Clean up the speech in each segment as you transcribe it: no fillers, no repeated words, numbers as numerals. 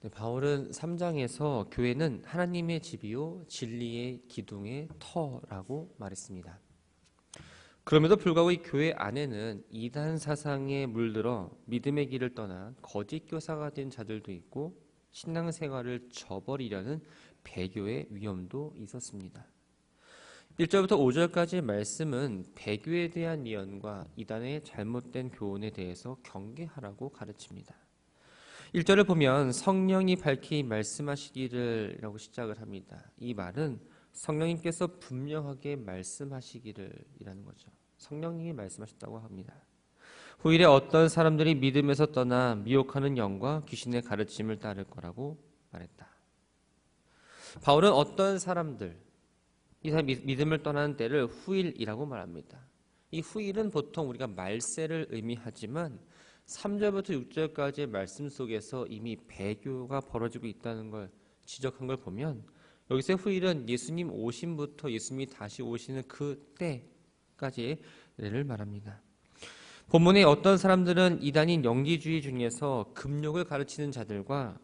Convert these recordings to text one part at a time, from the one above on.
네, 바울은 3장에서 교회는 하나님의 집이요 진리의 기둥의 터라고 말했습니다. 그럼에도 불구하고 이 교회 안에는 이단 사상에 물들어 믿음의 길을 떠난 거짓 교사가 된 자들도 있고 신앙생활을 저버리려는 배교의 위험도 있었습니다. 1절부터 5절까지의 말씀은 배교에 대한 예언과 이단의 잘못된 교훈에 대해서 경계하라고 가르칩니다. 1절을 보면 성령이 밝히 말씀하시기를 라고 시작을 합니다. 이 말은 성령님께서 분명하게 말씀하시기를 이라는 거죠. 성령님이 말씀하셨다고 합니다. 후일에 어떤 사람들이 믿음에서 떠나 미혹하는 영과 귀신의 가르침을 따를 거라고 말했다. 바울은 어떤 사람들, 이 사람 믿음을 떠나는 때를 후일이라고 말합니다. 이 후일은 보통 우리가 말세를 의미하지만 3절부터 6절까지의 말씀 속에서 이미 배교가 벌어지고 있다는 걸 지적한 걸 보면 여기서 후일은 예수님 오심부터 예수님이 다시 오시는 그때까지를 말합니다. 본문에 어떤 사람들은 이단인 영지주의 중에서 금욕을 가르치는 자들과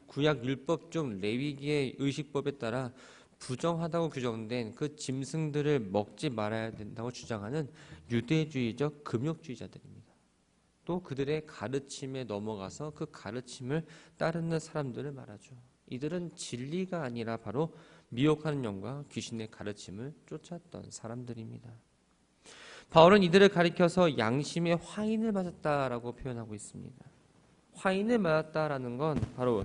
구약 율법 중 레위기의 의식법에 따라 부정하다고 규정된 그 짐승들을 먹지 말아야 된다고 주장하는 유대주의적 금욕주의자들입니다. 또 그들의 가르침에 넘어가서 그 가르침을 따르는 사람들을 말하죠. 이들은 진리가 아니라 바로 미혹하는 영과 귀신의 가르침을 쫓았던 사람들입니다. 바울은 이들을 가리켜서 양심의 화인을 맞았다라고 표현하고 있습니다. 화인을 맞았다라는 건 바로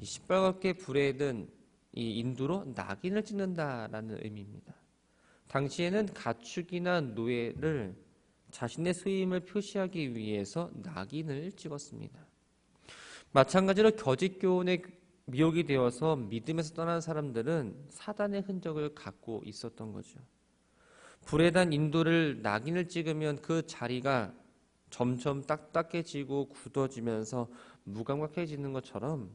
이 시뻘겋게 불에 든 이 인두로 낙인을 찍는다라는 의미입니다. 당시에는 가축이나 노예를 자신의 수임을 표시하기 위해서 낙인을 찍었습니다. 마찬가지로 거짓 교훈에 미혹이 되어서 믿음에서 떠난 사람들은 사단의 흔적을 갖고 있었던 거죠. 불에 단 인도를 낙인을 찍으면 그 자리가 점점 딱딱해지고 굳어지면서 무감각해지는 것처럼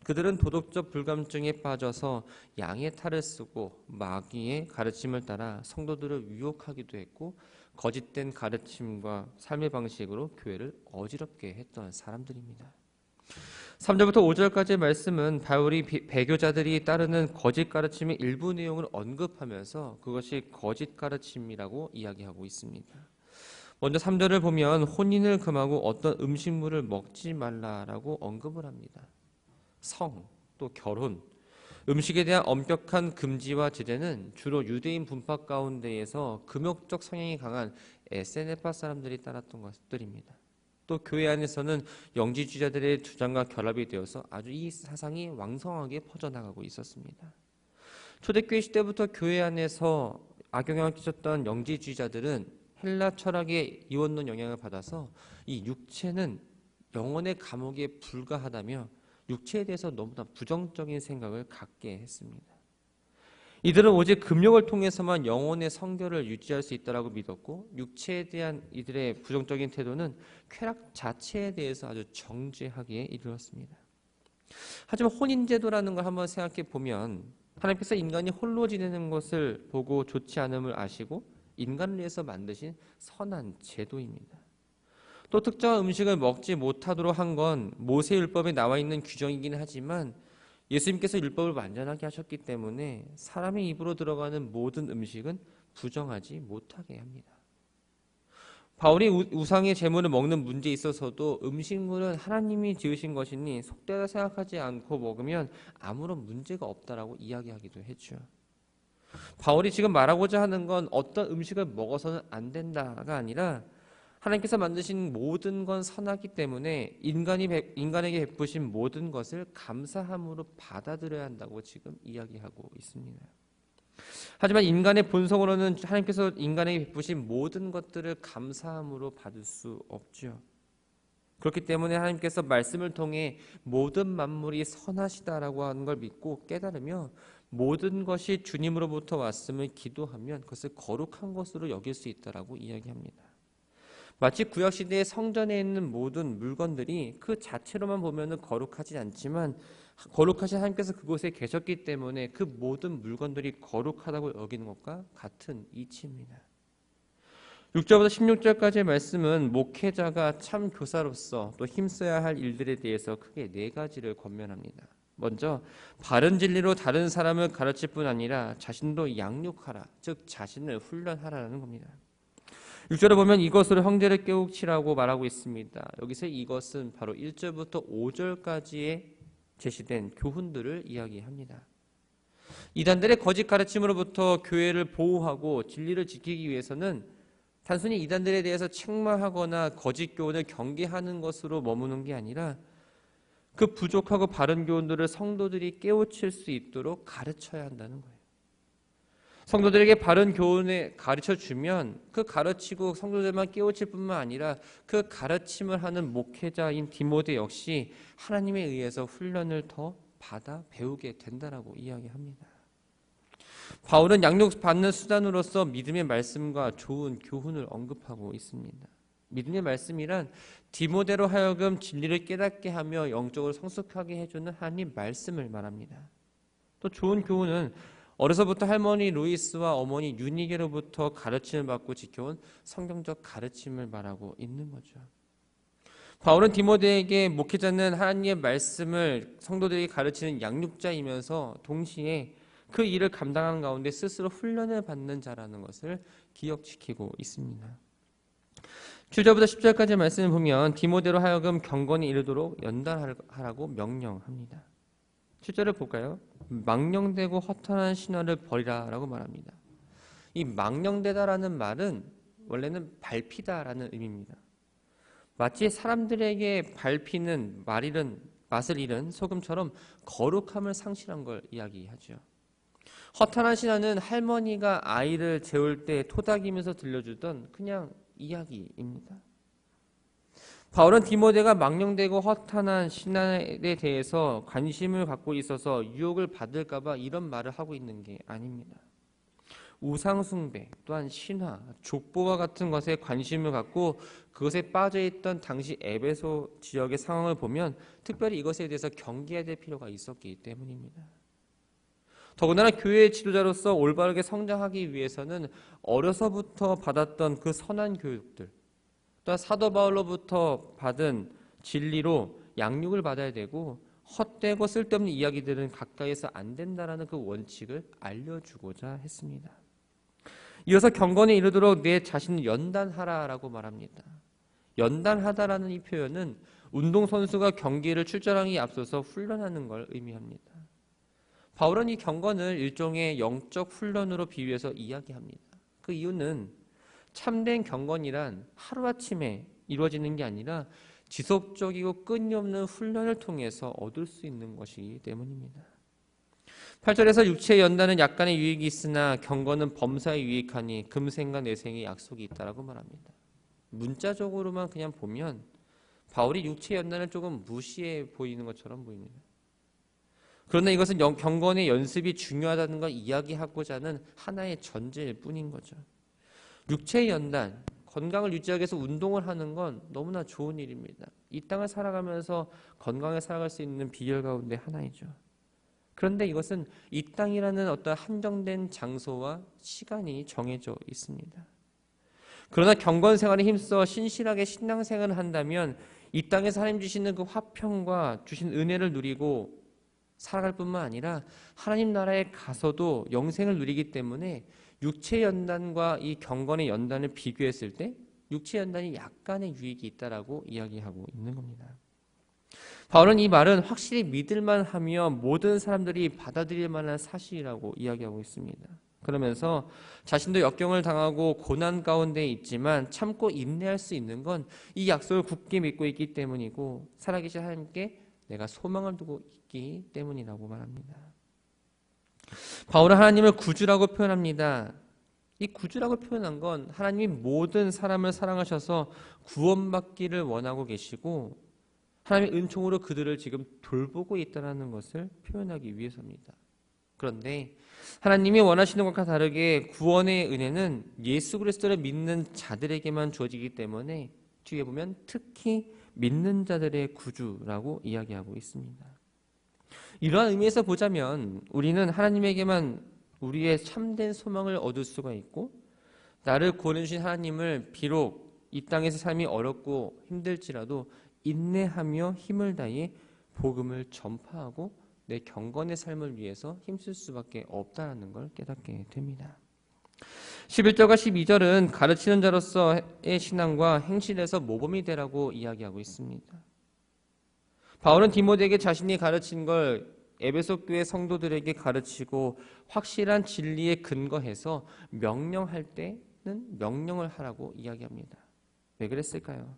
그들은 도덕적 불감증에 빠져서 양의 탈을 쓰고 마귀의 가르침을 따라 성도들을 유혹하기도 했고 거짓된 가르침과 삶의 방식으로 교회를 어지럽게 했던 사람들입니다. 3절부터 5절까지의 말씀은 바울이 배교자들이 따르는 거짓 가르침의 일부 내용을 언급하면서 그것이 거짓 가르침이라고 이야기하고 있습니다. 먼저 3절을 보면 혼인을 금하고 어떤 음식물을 먹지 말라라고 언급을 합니다. 성, 또 결혼, 음식에 대한 엄격한 금지와 제재는 주로 유대인 분파 가운데에서 금욕적 성향이 강한 에세네파 사람들이 따랐던 것들입니다. 또 교회 안에서는 영지주의자들의 주장과 결합이 되어서 아주 이 사상이 왕성하게 퍼져나가고 있었습니다. 초대교회 시대부터 교회 안에서 악영향을 끼쳤던 영지주의자들은 헬라 철학의 이원론 영향을 받아서 이 육체는 영혼의 감옥에 불과하다며 육체에 대해서 너무나 부정적인 생각을 갖게 했습니다. 이들은 오직 금욕을 통해서만 영혼의 성결을 유지할 수 있다고 믿었고 육체에 대한 이들의 부정적인 태도는 쾌락 자체에 대해서 아주 정죄하기에 이르렀습니다. 하지만 혼인제도라는 걸 한번 생각해 보면 하나님께서 인간이 홀로 지내는 것을 보고 좋지 않음을 아시고 인간을 위해서 만드신 선한 제도입니다. 또 특정한 음식을 먹지 못하도록 한 건 모세율법에 나와 있는 규정이긴 하지만 예수님께서 율법을 완전하게 하셨기 때문에 사람의 입으로 들어가는 모든 음식은 부정하지 못하게 합니다. 바울이 우상의 제물을 먹는 문제에 있어서도 음식물은 하나님이 지으신 것이니 속되다 생각하지 않고 먹으면 아무런 문제가 없다라고 이야기하기도 했죠. 바울이 지금 말하고자 하는 건 어떤 음식을 먹어서는 안 된다가 아니라 하나님께서 만드신 모든 건 선하기 때문에 인간에게 베푸신 모든 것을 감사함으로 받아들여야 한다고 지금 이야기하고 있습니다. 하지만 인간의 본성으로는 하나님께서 인간에게 베푸신 모든 것들을 감사함으로 받을 수 없죠. 그렇기 때문에 하나님께서 말씀을 통해 모든 만물이 선하시다라고 하는 걸 믿고 깨달으며 모든 것이 주님으로부터 왔음을 기도하면 그것을 거룩한 것으로 여길 수 있다라고 이야기합니다. 마치 구약시대의 성전에 있는 모든 물건들이 그 자체로만 보면 거룩하지 않지만 거룩하신 하나님께서 그곳에 계셨기 때문에 그 모든 물건들이 거룩하다고 여기는 것과 같은 이치입니다. 6절부터 16절까지의 말씀은 목회자가 참 교사로서 또 힘써야 할 일들에 대해서 크게 네 가지를 권면합니다. 먼저 바른 진리로 다른 사람을 가르칠 뿐 아니라 자신도 양육하라, 즉 자신을 훈련하라는 겁니다. 6절에 보면 이것으로 형제를 깨우치라고 말하고 있습니다. 여기서 이것은 바로 1절부터 5절까지의 제시된 교훈들을 이야기합니다. 이단들의 거짓 가르침으로부터 교회를 보호하고 진리를 지키기 위해서는 단순히 이단들에 대해서 책망하거나 거짓 교훈을 경계하는 것으로 머무는 게 아니라 그 부족하고 바른 교훈들을 성도들이 깨우칠 수 있도록 가르쳐야 한다는 거예요. 성도들에게 바른 교훈을 가르쳐주면 그 가르치고 성도들만 깨우칠 뿐만 아니라 그 가르침을 하는 목회자인 디모데 역시 하나님에 의해서 훈련을 더 받아 배우게 된다라고 이야기합니다. 바울은 양육받는 수단으로서 믿음의 말씀과 좋은 교훈을 언급하고 있습니다. 믿음의 말씀이란 디모데로 하여금 진리를 깨닫게 하며 영적으로 성숙하게 해주는 하나님 말씀을 말합니다. 또 좋은 교훈은 어려서부터 할머니 루이스와 어머니 유니게로부터 가르침을 받고 지켜온 성경적 가르침을 말하고 있는 거죠. 바울은 디모데에게 목회자는 하나님의 말씀을 성도들에게 가르치는 양육자이면서 동시에 그 일을 감당하는 가운데 스스로 훈련을 받는 자라는 것을 기억시키고 있습니다. 7절부터 10절까지 말씀을 보면 디모데로 하여금 경건에 이르도록 연단하라고 명령합니다. 7절을 볼까요? 망령되고 허탄한 신화를 버리라라고 말합니다. 이 망령되다라는 말은 원래는 밟히다라는 의미입니다. 마치 사람들에게 밟히는 맛을 잃은 소금처럼 거룩함을 상실한 걸 이야기하죠. 허탄한 신화는 할머니가 아이를 재울 때 토닥이면서 들려주던 그냥 이야기입니다. 바울은 디모데가 망령되고 허탄한 신앙에 대해서 관심을 갖고 있어서 유혹을 받을까 봐 이런 말을 하고 있는 게 아닙니다. 우상숭배, 또한 신화, 족보와 같은 것에 관심을 갖고 그것에 빠져있던 당시 에베소 지역의 상황을 보면 특별히 이것에 대해서 경계해야 될 필요가 있었기 때문입니다. 더군다나 교회의 지도자로서 올바르게 성장하기 위해서는 어려서부터 받았던 그 선한 교육들, 또한 사도 바울로부터 받은 진리로 양육을 받아야 되고 헛되고 쓸데없는 이야기들은 가까이서 안 된다라는 그 원칙을 알려주고자 했습니다. 이어서 경건에 이르도록 내 자신을 연단하라라고 말합니다. 연단하다라는 이 표현은 운동선수가 경기를 출전하기 앞서서 훈련하는 걸 의미합니다. 바울은 이 경건을 일종의 영적 훈련으로 비유해서 이야기합니다. 그 이유는 참된 경건이란 하루아침에 이루어지는 게 아니라 지속적이고 끊임없는 훈련을 통해서 얻을 수 있는 것이기 때문입니다. 8절에서 육체의 연단은 약간의 유익이 있으나 경건은 범사에 유익하니 금생과 내생의 약속이 있다라고 말합니다. 문자적으로만 그냥 보면 바울이 육체의 연단을 조금 무시해 보이는 것처럼 보입니다. 그러나 이것은 경건의 연습이 중요하다는 걸 이야기하고자 하는 하나의 전제일 뿐인 거죠. 육체의 연단, 건강을 유지하기 위해서 운동을 하는 건 너무나 좋은 일입니다. 이 땅을 살아가면서 건강하게 살아갈 수 있는 비결 가운데 하나이죠. 그런데 이것은 이 땅이라는 어떤 한정된 장소와 시간이 정해져 있습니다. 그러나 경건 생활에 힘써 신실하게 신앙생활을 한다면 이 땅에서 하나님 주시는 그 화평과 주신 은혜를 누리고 살아갈 뿐만 아니라 하나님 나라에 가서도 영생을 누리기 때문에 육체 연단과 이 경건의 연단을 비교했을 때 육체 연단이 약간의 유익이 있다라고 이야기하고 있는 겁니다. 바울은 이 말은 확실히 믿을만 하며 모든 사람들이 받아들일 만한 사실이라고 이야기하고 있습니다. 그러면서 자신도 역경을 당하고 고난 가운데 있지만 참고 인내할 수 있는 건 이 약속을 굳게 믿고 있기 때문이고 살아계신 하나님께 내가 소망을 두고 있기 때문이라고 말합니다. 바울은 하나님을 구주라고 표현합니다. 이 구주라고 표현한 건 하나님이 모든 사람을 사랑하셔서 구원받기를 원하고 계시고 하나님의 은총으로 그들을 지금 돌보고 있다는 것을 표현하기 위해서입니다. 그런데 하나님이 원하시는 것과 다르게 구원의 은혜는 예수 그리스도를 믿는 자들에게만 주어지기 때문에 뒤에 보면 특히 믿는 자들의 구주라고 이야기하고 있습니다. 이러한 의미에서 보자면 우리는 하나님에게만 우리의 참된 소망을 얻을 수가 있고 나를 구원해주신 하나님을 비록 이 땅에서 삶이 어렵고 힘들지라도 인내하며 힘을 다해 복음을 전파하고 내 경건의 삶을 위해서 힘쓸 수밖에 없다는 걸 깨닫게 됩니다. 11절과 12절은 가르치는 자로서의 신앙과 행실에서 모범이 되라고 이야기하고 있습니다. 바울은 디모데에게 자신이 가르친 걸 에베소 교회 성도들에게 가르치고 확실한 진리에 근거해서 명령할 때는 명령을 하라고 이야기합니다. 왜 그랬을까요?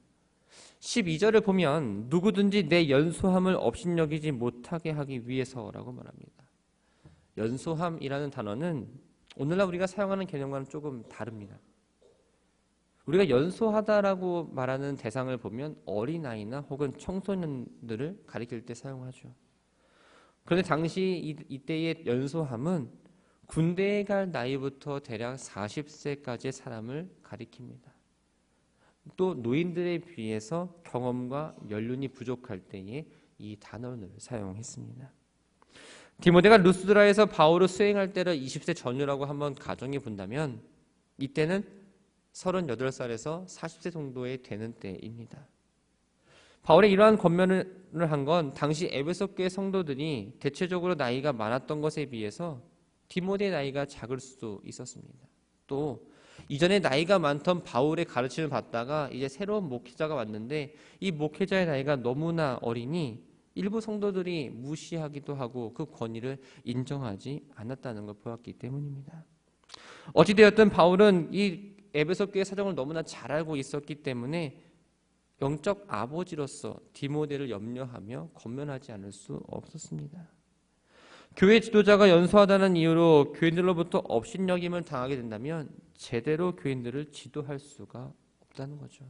12절을 보면 누구든지 내 연소함을 업신여기지 못하게 하기 위해서라고 말합니다. 연소함이라는 단어는 오늘날 우리가 사용하는 개념과는 조금 다릅니다. 우리가 연소하다라고 말하는 대상을 보면 어린아이나 혹은 청소년들을 가리킬 때 사용하죠. 그런데 당시 이때의 연소함은 군대에 갈 나이부터 대략 40세까지의 사람을 가리킵니다. 또 노인들에 비해서 경험과 연륜이 부족할 때에 이 단어를 사용했습니다. 디모데가 루스드라에서 바울을 수행할 때를 20세 전후라고 한번 가정해 본다면 이때는 38살에서 40세 정도에 되는 때입니다. 바울의 이러한 권면을 한 건 당시 에베소 교회 성도들이 대체적으로 나이가 많았던 것에 비해서 디모데의 나이가 작을 수도 있었습니다. 또 이전에 나이가 많던 바울의 가르침을 받다가 이제 새로운 목회자가 왔는데 이 목회자의 나이가 너무나 어리니 일부 성도들이 무시하기도 하고 그 권위를 인정하지 않았다는 걸 보았기 때문입니다. 어찌되었든 바울은 이 에베소 교회 사정을 너무나 잘 알고 있었기 때문에 영적 아버지로서 디모데를 염려하며 권면하지 않을 수 없었습니다. 교회 지도자가 연소하다는 이유로 교인들로부터 업신여김을 당하게 된다면 제대로 교인들을 지도할 수가 없다는 거죠.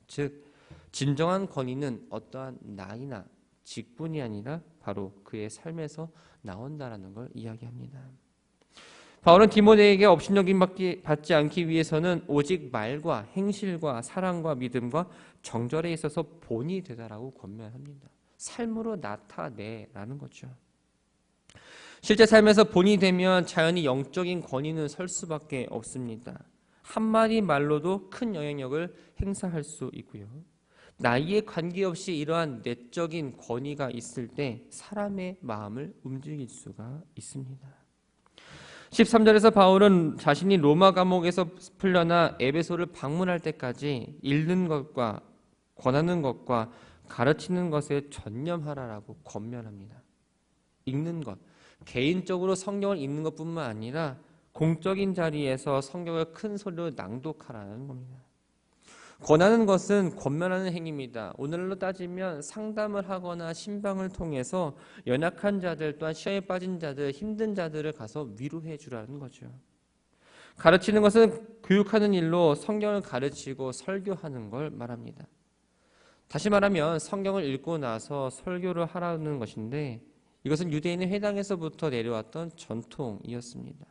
즉 진정한 권위는 어떠한 나이나 직분이 아니라 바로 그의 삶에서 나온다라는 걸 이야기합니다. 바울은 디모데에게 업신여김 받지 않기 위해서는 오직 말과 행실과 사랑과 믿음과 정절에 있어서 본이 되다라고 권면합니다. 삶으로 나타내라는 거죠. 실제 삶에서 본이 되면 자연히 영적인 권위는 설 수밖에 없습니다. 한마디 말로도 큰 영향력을 행사할 수 있고요. 나이에 관계없이 이러한 내적인 권위가 있을 때 사람의 마음을 움직일 수가 있습니다. 13절에서 바울은 자신이 로마 감옥에서 풀려나 에베소를 방문할 때까지 읽는 것과 권하는 것과 가르치는 것에 전념하라라고 권면합니다. 읽는 것, 개인적으로 성경을 읽는 것뿐만 아니라 공적인 자리에서 성경을 큰 소리로 낭독하라는 겁니다. 권하는 것은 권면하는 행위입니다. 오늘날로 따지면 상담을 하거나 신방을 통해서 연약한 자들 또한 시험에 빠진 자들, 힘든 자들을 가서 위로해 주라는 거죠. 가르치는 것은 교육하는 일로 성경을 가르치고 설교하는 걸 말합니다. 다시 말하면 성경을 읽고 나서 설교를 하라는 것인데 이것은 유대인의 회당에서부터 내려왔던 전통이었습니다.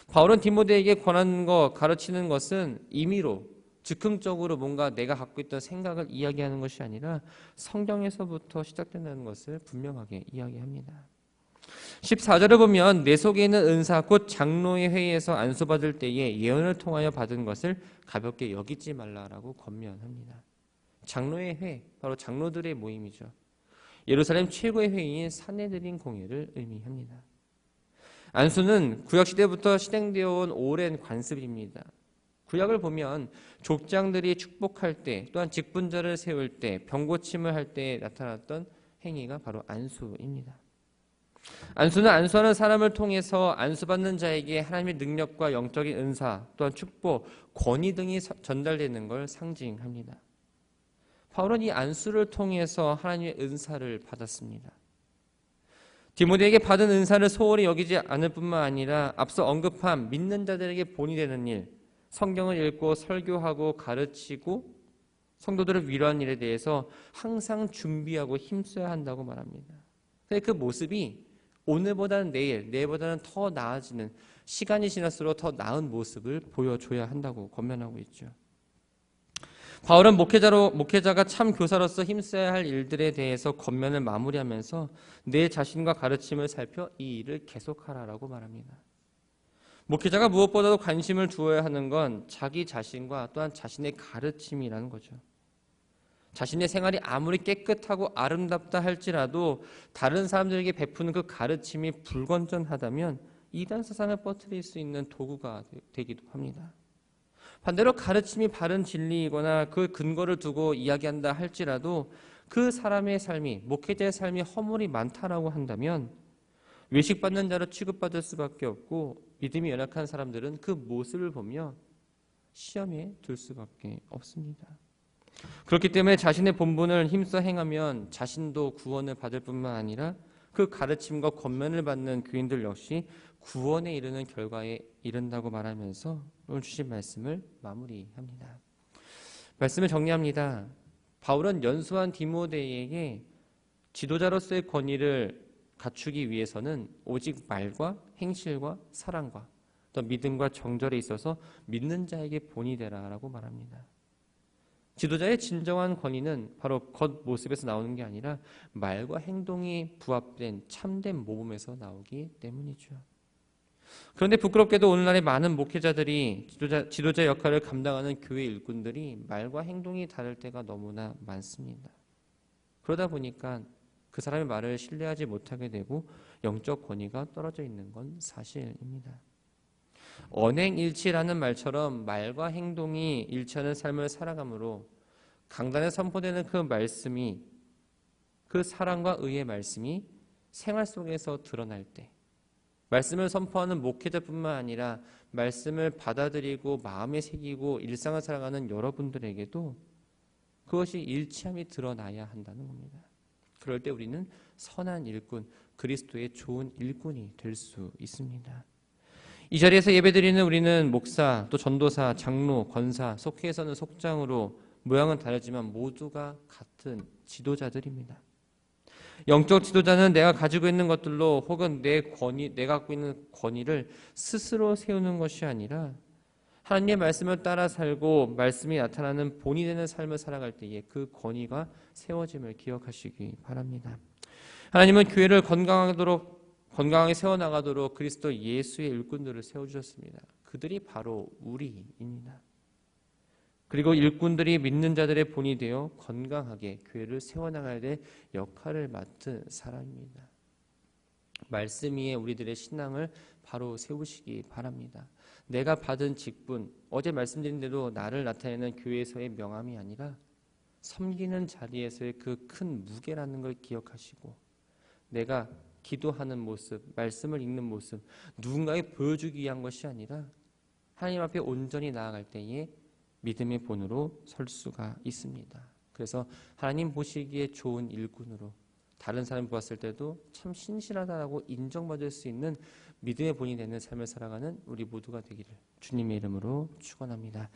바울은 디모데에게 권하는 것, 가르치는 것은 임의로 즉흥적으로 뭔가 내가 갖고 있던 생각을 이야기하는 것이 아니라 성경에서부터 시작된다는 것을 분명하게 이야기합니다. 14절을 보면 내 속에 있는 은사 곧 장로의 회의에서 안수받을 때에 예언을 통하여 받은 것을 가볍게 여기지 말라라고 권면합니다. 장로의 회, 바로 장로들의 모임이죠. 예루살렘 최고의 회의인 산헤드린 공회를 의미합니다. 안수는 구약시대부터 시행되어 온 오랜 관습입니다. 구약을 보면 족장들이 축복할 때 또한 직분자를 세울 때 병고침을 할 때 나타났던 행위가 바로 안수입니다. 안수는 안수하는 사람을 통해서 안수받는 자에게 하나님의 능력과 영적인 은사 또한 축복, 권위 등이 전달되는 걸 상징합니다. 바울은 이 안수를 통해서 하나님의 은사를 받았습니다. 디모데에게 받은 은사를 소홀히 여기지 않을 뿐만 아니라 앞서 언급한 믿는 자들에게 본이 되는 일, 성경을 읽고 설교하고 가르치고 성도들을 위로하는 일에 대해서 항상 준비하고 힘써야 한다고 말합니다. 그 모습이 오늘보다는 내일보다는 더 나아지는 시간이 지날수록 더 나은 모습을 보여줘야 한다고 권면하고 있죠. 바울은 목회자가 참 교사로서 힘써야 할 일들에 대해서 권면을 마무리하면서 내 자신과 가르침을 살펴 이 일을 계속하라라고 말합니다. 목회자가 무엇보다도 관심을 두어야 하는 건 자기 자신과 또한 자신의 가르침이라는 거죠. 자신의 생활이 아무리 깨끗하고 아름답다 할지라도 다른 사람들에게 베푸는 그 가르침이 불건전하다면 이단 사상을 퍼뜨릴 수 있는 도구가 되기도 합니다. 반대로 가르침이 바른 진리이거나 그 근거를 두고 이야기한다 할지라도 그 사람의 삶이, 목회자의 삶이 허물이 많다라고 한다면 외식받는 자로 취급받을 수밖에 없고 믿음이 연약한 사람들은 그 모습을 보며 시험에 들 수밖에 없습니다. 그렇기 때문에 자신의 본분을 힘써 행하면 자신도 구원을 받을 뿐만 아니라 그 가르침과 권면을 받는 교인들 역시 구원에 이르는 결과에 이른다고 말하면서 오늘 주신 말씀을 마무리합니다. 말씀을 정리합니다. 바울은 연수한 디모데에게 지도자로서의 권위를 갖추기 위해서는 오직 말과 행실과 사랑과 또 믿음과 정절에 있어서 믿는 자에게 본이 되라라고 말합니다. 지도자의 진정한 권위는 바로 겉모습에서 나오는 게 아니라 말과 행동이 부합된 참된 모범에서 나오기 때문이죠. 그런데 부끄럽게도 오늘날의 많은 목회자들이 지도자 역할을 감당하는 교회 일꾼들이 말과 행동이 다를 때가 너무나 많습니다. 그러다 보니까 그 사람의 말을 신뢰하지 못하게 되고 영적 권위가 떨어져 있는 건 사실입니다. 언행일치라는 말처럼 말과 행동이 일치하는 삶을 살아가므로 강단에 선포되는 그 말씀이, 그 사랑과 의의 말씀이 생활 속에서 드러날 때, 말씀을 선포하는 목회자뿐만 아니라 말씀을 받아들이고 마음에 새기고 일상을 살아가는 여러분들에게도 그것이 일치함이 드러나야 한다는 겁니다. 그럴 때 우리는 선한 일꾼, 그리스도의 좋은 일꾼이 될 수 있습니다. 이 자리에서 예배드리는 우리는 목사, 또 전도사, 장로, 권사, 속회에서는 속장으로 모양은 다르지만 모두가 같은 지도자들입니다. 영적 지도자는 내가 가지고 있는 것들로 혹은 내가 갖고 있는 권위를 스스로 세우는 것이 아니라 하나님의 말씀을 따라 살고 말씀이 나타나는 본이 되는 삶을 살아갈 때에 그 권위가 세워짐을 기억하시기 바랍니다. 하나님은 교회를 건강하게 세워나가도록 그리스도 예수의 일꾼들을 세워주셨습니다. 그들이 바로 우리입니다. 그리고 일꾼들이 믿는 자들의 본이 되어 건강하게 교회를 세워나가야 될 역할을 맡은 사람입니다. 말씀 위에 우리들의 신앙을 바로 세우시기 바랍니다. 내가 받은 직분, 어제 말씀드린 대로 나를 나타내는 교회에서의 명함이 아니라 섬기는 자리에서의 그 큰 무게라는 걸 기억하시고 내가 기도하는 모습, 말씀을 읽는 모습, 누군가에 보여주기 위한 것이 아니라 하나님 앞에 온전히 나아갈 때에 믿음의 본으로 설 수가 있습니다. 그래서 하나님 보시기에 좋은 일꾼으로 다른 사람 보았을 때도 참 신실하다라고 인정받을 수 있는 믿음의 본이 되는 삶을 살아가는 우리 모두가 되기를 주님의 이름으로 축원합니다.